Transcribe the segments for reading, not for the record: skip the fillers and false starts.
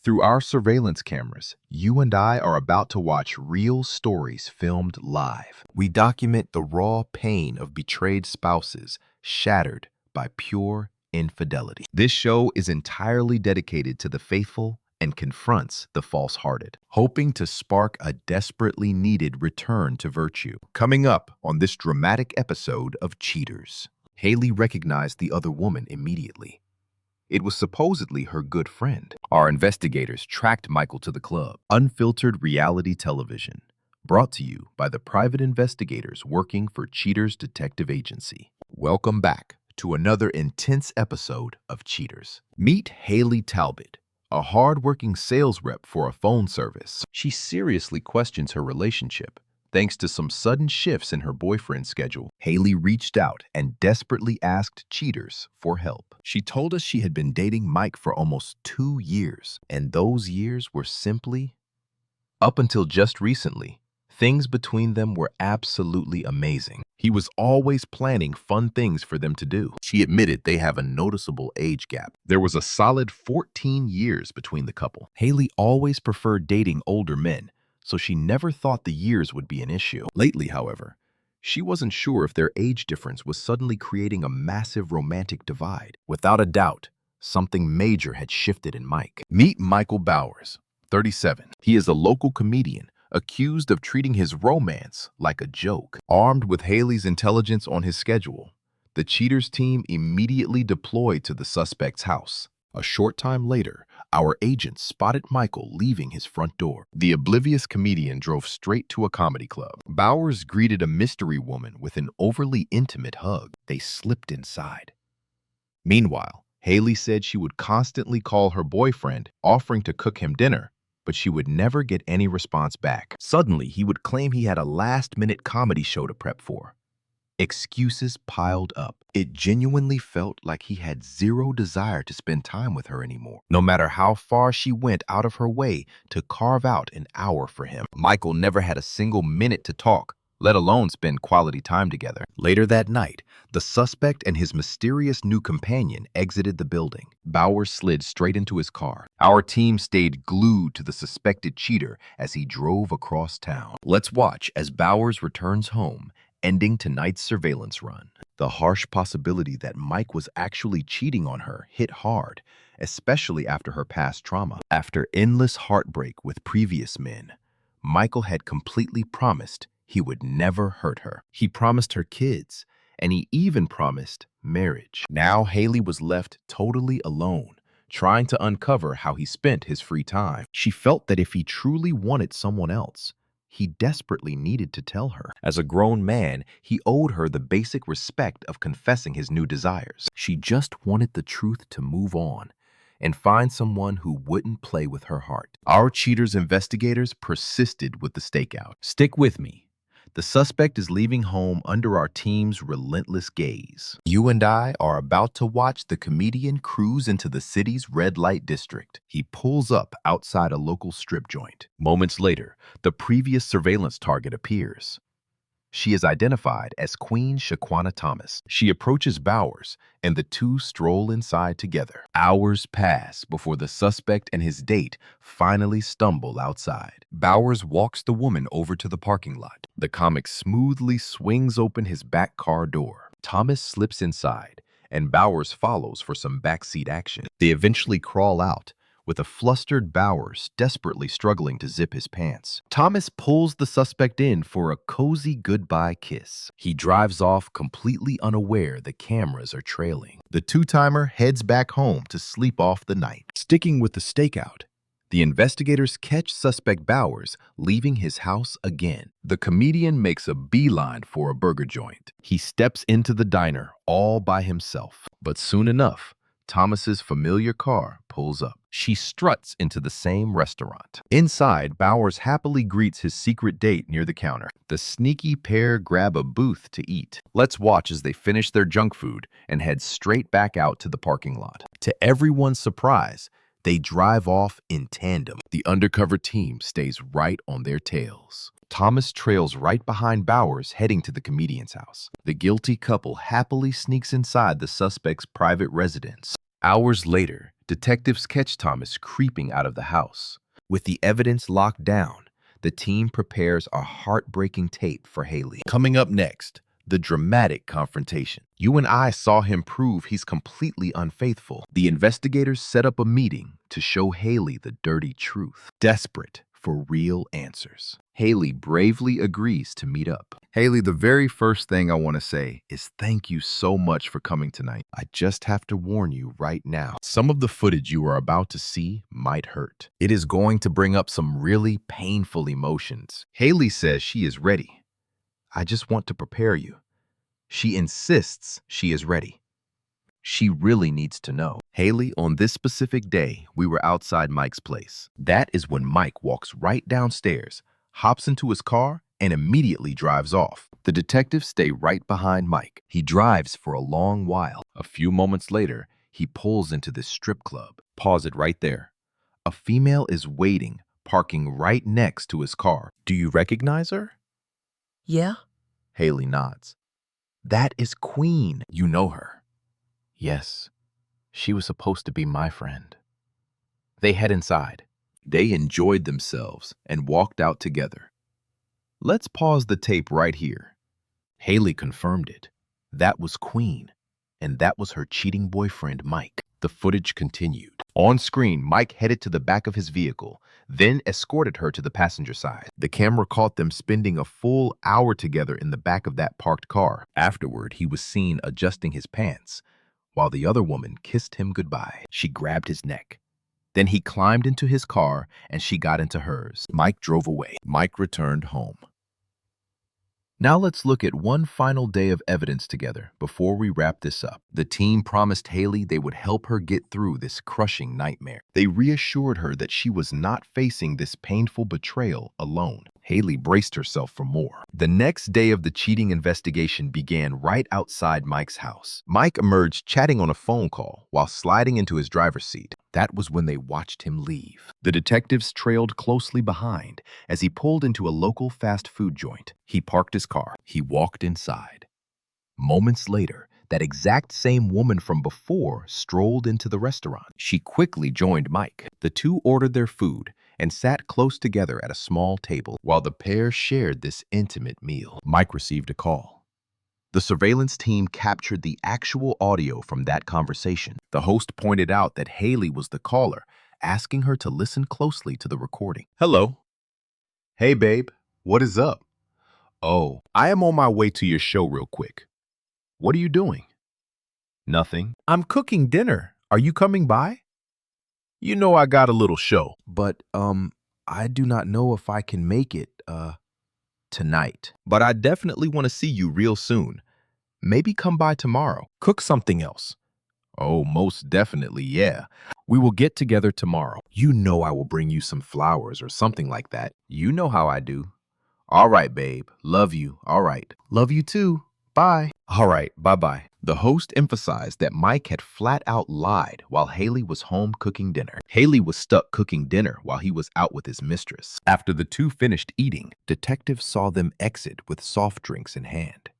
Through our surveillance cameras, you and I are about to watch real stories filmed live. We document the raw pain of betrayed spouses shattered by pure infidelity. This show is entirely dedicated to the faithful and confronts the false-hearted, hoping to spark a desperately needed return to virtue. Coming up on this dramatic episode of Cheaters, Haley recognized the other woman immediately. It was supposedly her good friend. Our investigators tracked Michael to the club. Unfiltered reality television, brought to you by the private investigators working for Cheaters Detective Agency. Welcome back to another intense episode of Cheaters. Meet Haley Talbot, a hard-working sales rep for a phone service. She seriously questions her relationship. Thanks to some sudden shifts in her boyfriend's schedule, Haley reached out and desperately asked Cheaters for help. She told us she had been dating Mike for almost 2 years, and those years were simply, up until just recently, things between them were absolutely amazing. He was always planning fun things for them to do. She admitted they have a noticeable age gap. There was a solid 14 years between the couple. Haley always preferred dating older men, so she never thought the years would be an issue. Lately, however, she wasn't sure if their age difference was suddenly creating a massive romantic divide. Without a doubt, something major had shifted in Mike. Meet Michael Bowers, 37. He is a local comedian accused of treating his romance like a joke. Armed with Haley's intelligence on his schedule, the Cheaters team immediately deployed to the suspect's house. A short time later, our agents spotted Michael leaving his front door. The oblivious comedian drove straight to a comedy club. Bowers greeted a mystery woman with an overly intimate hug. They slipped inside. Meanwhile, Haley said she would constantly call her boyfriend, offering to cook him dinner, but she would never get any response back. Suddenly, he would claim he had a last-minute comedy show to prep for. Excuses piled up. It genuinely felt like he had zero desire to spend time with her anymore, no matter how far she went out of her way to carve out an hour for him. Michael never had a single minute to talk, let alone spend quality time together. Later that night, the suspect and his mysterious new companion exited the building. Bowers slid straight into his car. Our team stayed glued to the suspected cheater as he drove across town. Let's watch as Bowers returns home, ending tonight's surveillance run. The harsh possibility that Mike was actually cheating on her hit hard, especially after her past trauma. After endless heartbreak with previous men, Michael had completely promised he would never hurt her. He promised her kids, and he even promised marriage. Now Haley was left totally alone, trying to uncover how he spent his free time. She felt that if he truly wanted someone else, he desperately needed to tell her. As a grown man, he owed her the basic respect of confessing his new desires. She just wanted the truth to move on and find someone who wouldn't play with her heart. Our Cheaters investigators persisted with the stakeout. Stick with me. The suspect is leaving home under our team's relentless gaze. You and I are about to watch the comedian cruise into the city's red light district. He pulls up outside a local strip joint. Moments later, the previous surveillance target appears. She is identified as Queen Shaquana Thomas. She approaches Bowers, and the two stroll inside together. Hours pass before the suspect and his date finally stumble outside. Bowers walks the woman over to the parking lot. The comic smoothly swings open his back car door. Thomas slips inside, and Bowers follows for some backseat action. They eventually crawl out, with a flustered Bowers desperately struggling to zip his pants. Thomas pulls the suspect in for a cozy goodbye kiss. He drives off completely unaware the cameras are trailing. The two-timer heads back home to sleep off the night. Sticking with the stakeout, the investigators catch suspect Bowers leaving his house again. The comedian makes a beeline for a burger joint. He steps into the diner all by himself. But soon enough, Thomas's familiar car pulls up. She struts into the same restaurant. Inside, Bowers happily greets his secret date near the counter. The sneaky pair grab a booth to eat. Let's watch as they finish their junk food and head straight back out to the parking lot. To everyone's surprise, they drive off in tandem. The undercover team stays right on their tails. Thomas trails right behind Bowers, heading to the comedian's house. The guilty couple happily sneaks inside the suspect's private residence. Hours later, Detectives catch Thomas creeping out of the house. With the evidence locked down, the team prepares a heartbreaking tape for Haley. Coming up next, the dramatic confrontation. You and I saw him prove he's completely unfaithful. The investigators set up a meeting to show Haley the dirty truth, desperate for real answers. Haley bravely agrees to meet up. Haley, the very first thing I want to say is thank you so much for coming tonight. I just have to warn you right now, some of the footage you are about to see might hurt. It is going to bring up some really painful emotions. Haley says she is ready. I just want to prepare you. She insists she is ready. She really needs to know. Haley, on this specific day, we were outside Mike's place. That is when Mike walks right downstairs, hops into his car, and immediately drives off. The detectives stay right behind Mike. He drives for a long while. A few moments later, he pulls into this strip club. Pause it right there. A female is waiting, parking right next to his car. Do you recognize her? Yeah? Haley nods. That is Queen. You know her. Yes, she was supposed to be my friend. They head inside. They enjoyed themselves and walked out together. Let's pause the tape right here. Haley confirmed it. That was Queen, and that was her cheating boyfriend, Mike. The footage continued. On screen, Mike headed to the back of his vehicle, then escorted her to the passenger side. The camera caught them spending a full hour together in the back of that parked car. Afterward, he was seen adjusting his pants, while the other woman kissed him goodbye. She grabbed his neck. Then he climbed into his car and she got into hers. Mike drove away. Mike returned home. Now let's look at one final day of evidence together before we wrap this up. The team promised Haley they would help her get through this crushing nightmare. They reassured her that she was not facing this painful betrayal alone. Haley braced herself for more. The next day of the cheating investigation began right outside Mike's house. Mike emerged chatting on a phone call while sliding into his driver's seat. That was when they watched him leave. The detectives trailed closely behind as he pulled into a local fast food joint. He parked his car. He walked inside. Moments later, that exact same woman from before strolled into the restaurant. She quickly joined Mike. The two ordered their food and sat close together at a small table while the pair shared this intimate meal. Mike received a call. The surveillance team captured the actual audio from that conversation. The host pointed out that Haley was the caller, asking her to listen closely to the recording. Hello. Hey, babe. What is up? Oh, I am on my way to your show real quick. What are you doing? Nothing. I'm cooking dinner. Are you coming by? You know I got a little show. But, I do not know if I can make it, tonight. But I definitely want to see you real soon. Maybe come by tomorrow. Cook something else. Oh, most definitely, yeah. We will get together tomorrow. You know I will bring you some flowers or something like that. You know how I do. All right, babe. Love you. All right. Love you too. Bye. All right, bye-bye. The host emphasized that Mike had flat out lied while Haley was home cooking dinner. Haley was stuck cooking dinner while he was out with his mistress. After the two finished eating, detectives saw them exit with soft drinks in hand.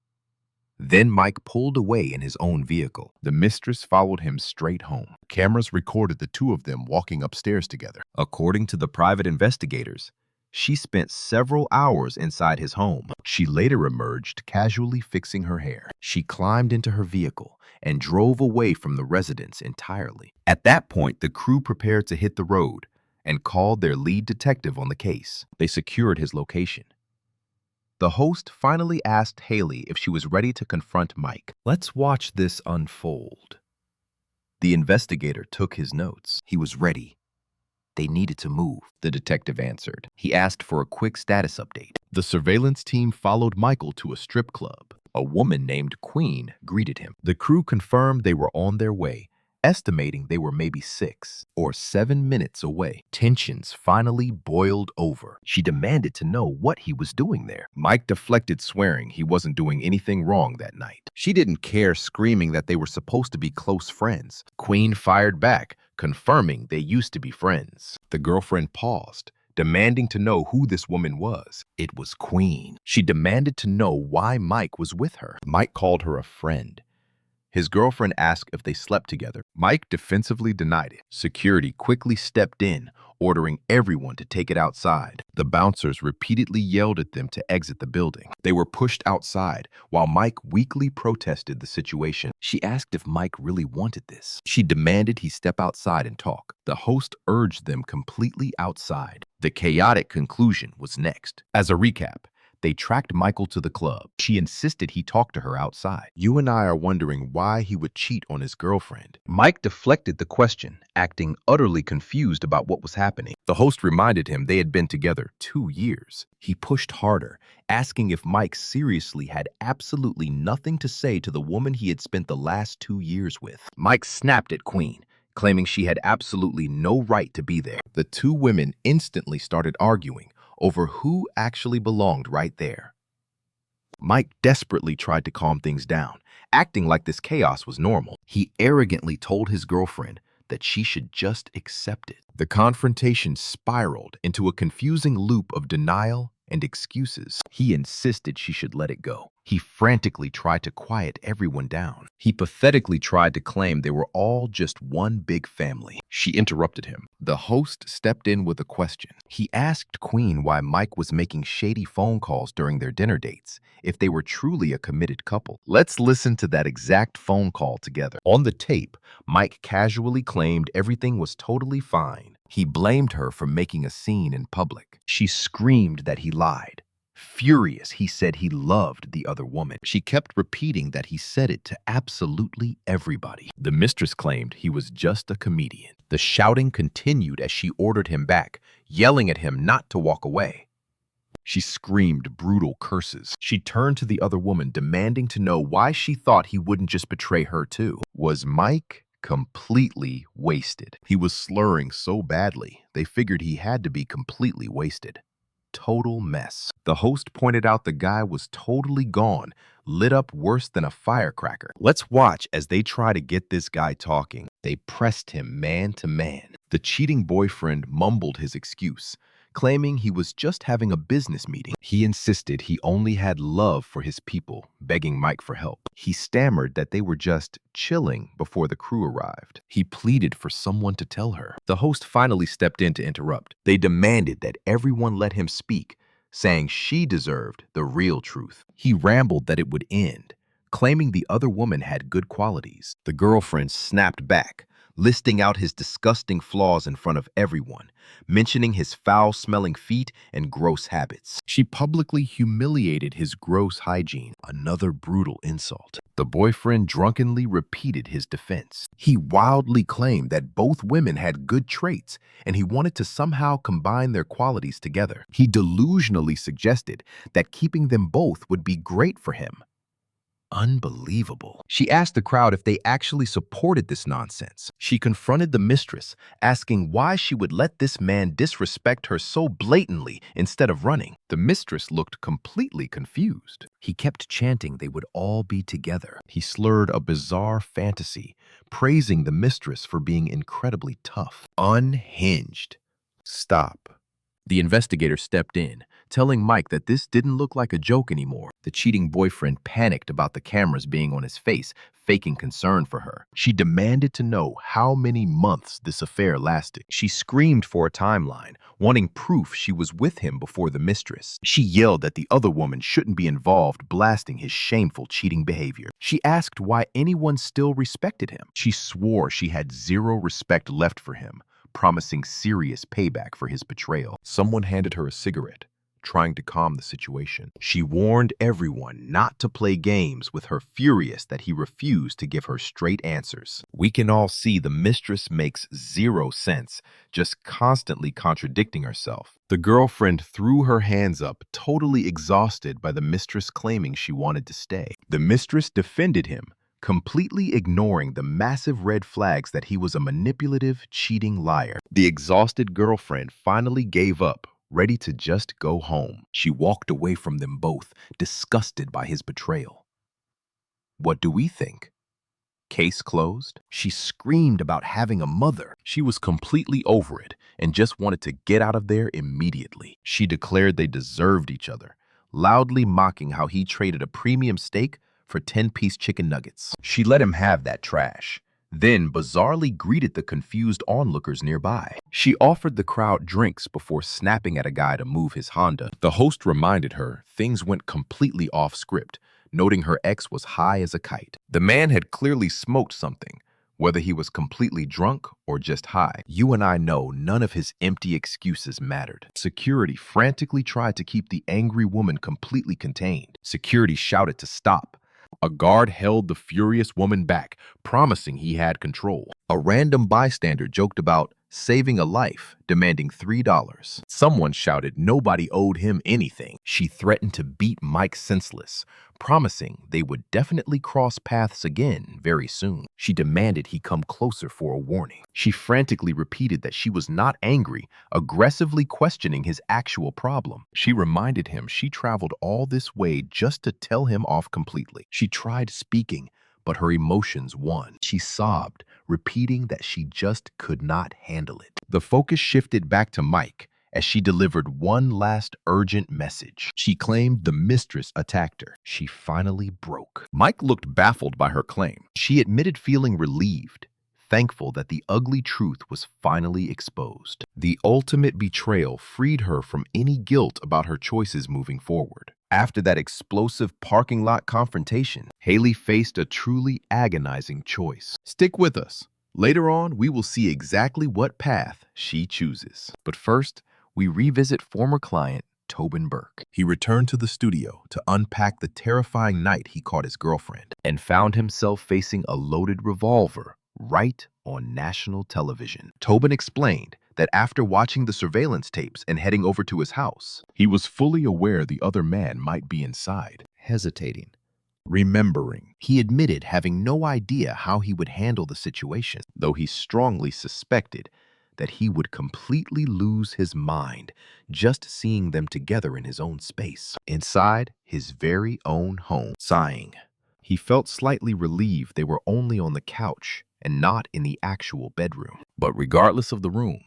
Then Mike pulled away in his own vehicle. The mistress followed him straight home. Cameras recorded the two of them walking upstairs together. According to the private investigators, she spent several hours inside his home. She later emerged casually fixing her hair. She climbed into her vehicle and drove away from the residence entirely. At that point, the crew prepared to hit the road and called their lead detective on the case. They secured his location. The host finally asked Haley if she was ready to confront Mike. Let's watch this unfold. The investigator took his notes. He was ready. They needed to move, the detective answered. He asked for a quick status update. The surveillance team followed Michael to a strip club. A woman named Queen greeted him. The crew confirmed they were on their way, estimating they were maybe 6 or 7 minutes away. Tensions finally boiled over. She demanded to know what he was doing there. Mike deflected, swearing he wasn't doing anything wrong that night. She didn't care, screaming that they were supposed to be close friends. Queen fired back, confirming they used to be friends. The girlfriend paused, demanding to know who this woman was. It was Queen. She demanded to know why Mike was with her. Mike called her a friend. His girlfriend asked if they slept together. Mike defensively denied it. Security quickly stepped in, ordering everyone to take it outside. The bouncers repeatedly yelled at them to exit the building. They were pushed outside, while Mike weakly protested the situation. She asked if Mike really wanted this. She demanded he step outside and talk. The host urged them completely outside. The chaotic conclusion was next. As a recap, they tracked Michael to the club. She insisted he talk to her outside. You and I are wondering why he would cheat on his girlfriend. Mike deflected the question, acting utterly confused about what was happening. The host reminded him they had been together 2 years. He pushed harder, asking if Mike seriously had absolutely nothing to say to the woman he had spent the last 2 years with. Mike snapped at Queen, claiming she had absolutely no right to be there. The two women instantly started arguing over who actually belonged right there. Mike desperately tried to calm things down, acting like this chaos was normal. He arrogantly told his girlfriend that she should just accept it. The confrontation spiraled into a confusing loop of denial and excuses. He insisted she should let it go. He frantically tried to quiet everyone down. He pathetically tried to claim they were all just one big family. She interrupted him. The host stepped in with a question. He asked Queen why Mike was making shady phone calls during their dinner dates, if they were truly a committed couple. Let's listen to that exact phone call together. On the tape, Mike casually claimed everything was totally fine. He blamed her for making a scene in public. She screamed that he lied. Furious, he said he loved the other woman. She kept repeating that he said it to absolutely everybody. The mistress claimed he was just a comedian. The shouting continued as she ordered him back, yelling at him not to walk away. She screamed brutal curses. She turned to the other woman, demanding to know why she thought he wouldn't just betray her too. Was Mike completely wasted? He was slurring so badly, they figured he had to be completely wasted. Total mess. The host pointed out the guy was totally gone, lit up worse than a firecracker. Let's watch as they try to get this guy talking. They pressed him man to man. The cheating boyfriend mumbled his excuse, claiming he was just having a business meeting. He insisted he only had love for his people, begging Mike for help. He stammered that they were just chilling before the crew arrived. He pleaded for someone to tell her. The host finally stepped in to interrupt. They demanded that everyone let him speak, saying she deserved the real truth. He rambled that it would end, claiming the other woman had good qualities. The girlfriend snapped back, listing out his disgusting flaws in front of everyone, mentioning his foul-smelling feet and gross habits. She publicly humiliated his gross hygiene, another brutal insult. The boyfriend drunkenly repeated his defense. He wildly claimed that both women had good traits, and he wanted to somehow combine their qualities together. He delusionally suggested that keeping them both would be great for him. Unbelievable. She asked the crowd if they actually supported this nonsense. She confronted the mistress, asking why she would let this man disrespect her so blatantly instead of running. The mistress looked completely confused. He kept chanting they would all be together. He slurred a bizarre fantasy, praising the mistress for being incredibly tough. Unhinged. Stop. The investigator stepped in, telling Mike that this didn't look like a joke anymore. The cheating boyfriend panicked about the cameras being on his face, faking concern for her. She demanded to know how many months this affair lasted. She screamed for a timeline, wanting proof she was with him before the mistress. She yelled that the other woman shouldn't be involved, blasting his shameful cheating behavior. She asked why anyone still respected him. She swore she had zero respect left for him, promising serious payback for his betrayal. Someone handed her a cigarette, trying to calm the situation. She warned everyone not to play games with her, furious that he refused to give her straight answers. We can all see the mistress makes zero sense, just constantly contradicting herself. The girlfriend threw her hands up, totally exhausted by the mistress claiming she wanted to stay. The mistress defended him, completely ignoring the massive red flags that he was a manipulative, cheating liar. The exhausted girlfriend finally gave up, ready to just go home. She walked away from them both, disgusted by his betrayal. What do we think? Case closed? She screamed about having a mother. She was completely over it and just wanted to get out of there immediately. She declared they deserved each other, loudly mocking how he traded a premium steak for 10-piece chicken nuggets. She let him have that trash, then bizarrely greeted the confused onlookers nearby. She offered the crowd drinks before snapping at a guy to move his Honda. The host reminded her things went completely off script, noting her ex was high as a kite. The man had clearly smoked something, whether he was completely drunk or just high. You and I know none of his empty excuses mattered. Security frantically tried to keep the angry woman completely contained. Security shouted to stop. A guard held the furious woman back, promising he had control. A random bystander joked about saving a life, demanding $3. Someone shouted nobody owed him anything. She threatened to beat Mike senseless, promising they would definitely cross paths again very soon. She demanded he come closer for a warning. She frantically repeated that she was not angry, aggressively questioning his actual problem. She reminded him she traveled all this way just to tell him off completely. She tried speaking, but her emotions won. She sobbed, repeating that she just could not handle it. The focus shifted back to Mike as she delivered one last urgent message. She claimed the mistress attacked her. She finally broke. Mike looked baffled by her claim. She admitted feeling relieved, thankful that the ugly truth was finally exposed. The ultimate betrayal freed her from any guilt about her choices moving forward. After that explosive parking lot confrontation, Haley faced a truly agonizing choice. Stick with us. Later on, we will see exactly what path she chooses. But first, we revisit former client Tobin Burke. He returned to the studio to unpack the terrifying night he caught his girlfriend and found himself facing a loaded revolver right on national television. Tobin explained that after watching the surveillance tapes and heading over to his house, he was fully aware the other man might be inside. Hesitating, remembering, he admitted having no idea how he would handle the situation, though he strongly suspected that he would completely lose his mind just seeing them together in his own space, inside his very own home. Sighing, he felt slightly relieved they were only on the couch and not in the actual bedroom. But regardless of the room,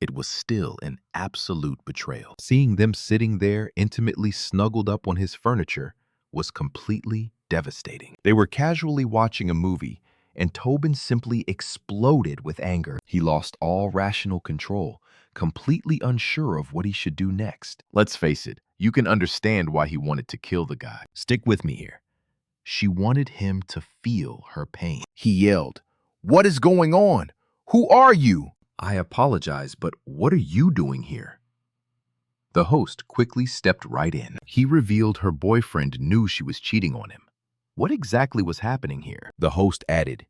it was still an absolute betrayal. Seeing them sitting there intimately snuggled up on his furniture was completely devastating. They were casually watching a movie, and Tobin simply exploded with anger. He lost all rational control, completely unsure of what he should do next. Let's face it, you can understand why he wanted to kill the guy. Stick with me here. She wanted him to feel her pain. He yelled, "What is going on? Who are you?" "I apologize, but what are you doing here?" The host quickly stepped right in. He revealed her boyfriend knew she was cheating on him. What exactly was happening here? The host added,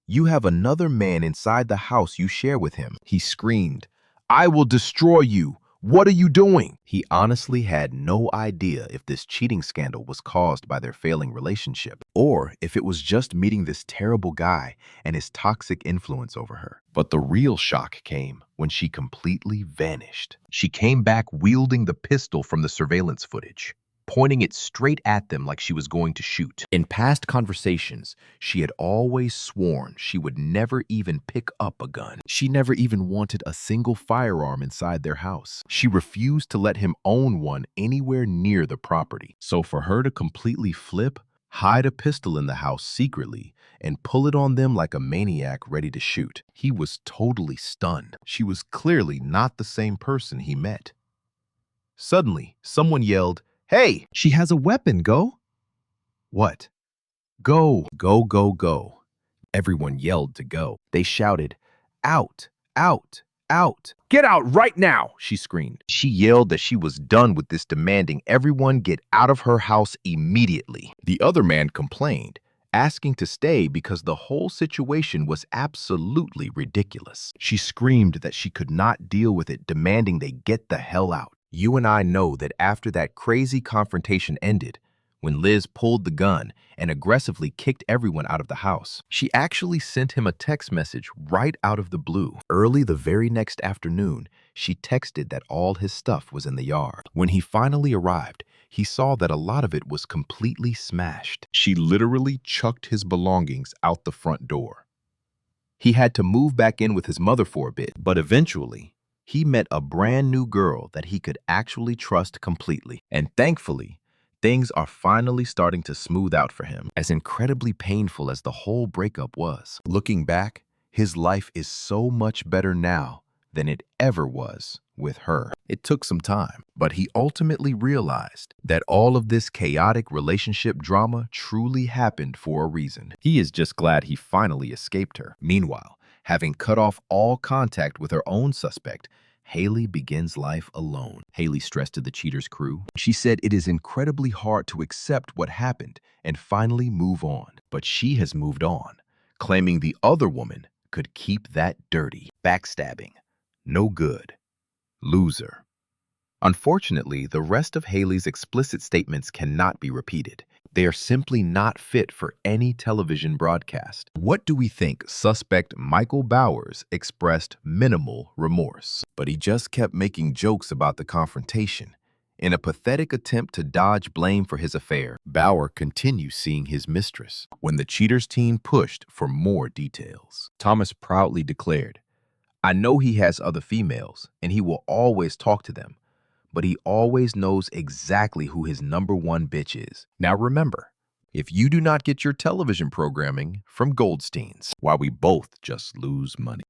"You have another man inside the house you share with him." He screamed, "I will destroy you. What are you doing?" He honestly had no idea if this cheating scandal was caused by their failing relationship, or if it was just meeting this terrible guy and his toxic influence over her. But the real shock came when she completely vanished. She came back wielding the pistol from the surveillance footage, pointing it straight at them like she was going to shoot. In past conversations, she had always sworn she would never even pick up a gun. She never even wanted a single firearm inside their house. She refused to let him own one anywhere near the property. So for her to completely flip, hide a pistol in the house secretly, and pull it on them like a maniac ready to shoot, he was totally stunned. She was clearly not the same person he met. Suddenly, someone yelled, "Hey, she has a weapon, go!" What? Go, go, go, go. Everyone yelled to go. They shouted, "Out, out, out. Get out right now," she screamed. She yelled that she was done with this, demanding everyone get out of her house immediately. The other man complained, asking to stay because the whole situation was absolutely ridiculous. She screamed that she could not deal with it, demanding they get the hell out. You and I know that after that crazy confrontation ended, when Liz pulled the gun and aggressively kicked everyone out of the house, she actually sent him a text message right out of the blue. Early the very next afternoon, she texted that all his stuff was in the yard. When he finally arrived, he saw that a lot of it was completely smashed. She literally chucked his belongings out the front door. He had to move back in with his mother for a bit, but eventually, he met a brand new girl that he could actually trust completely. And thankfully, Things are finally starting to smooth out for him. As incredibly painful as the whole breakup was, looking back, his life is so much better now than it ever was with her. It took some time, but he ultimately realized that all of this chaotic relationship drama truly happened for a reason. He is just glad he finally escaped her. Meanwhile, having cut off all contact with her own suspect, Haley begins life alone. Haley stressed to the cheater's crew. She said it is incredibly hard to accept what happened and finally move on. But she has moved on, claiming the other woman could keep that dirty. Backstabbing. No good. Loser. Unfortunately, the rest of Haley's explicit statements cannot be repeated. They are simply not fit for any television broadcast. What do we think? Suspect Michael Bowers expressed minimal remorse, but he just kept making jokes about the confrontation. In a pathetic attempt to dodge blame for his affair, Bauer continues seeing his mistress when the cheaters team pushed for more details. Thomas proudly declared, "I know he has other females, and he will always talk to them, but he always knows exactly who his number one bitch is." Now remember, if you do not get your television programming from Goldstein's, while we both just lose money.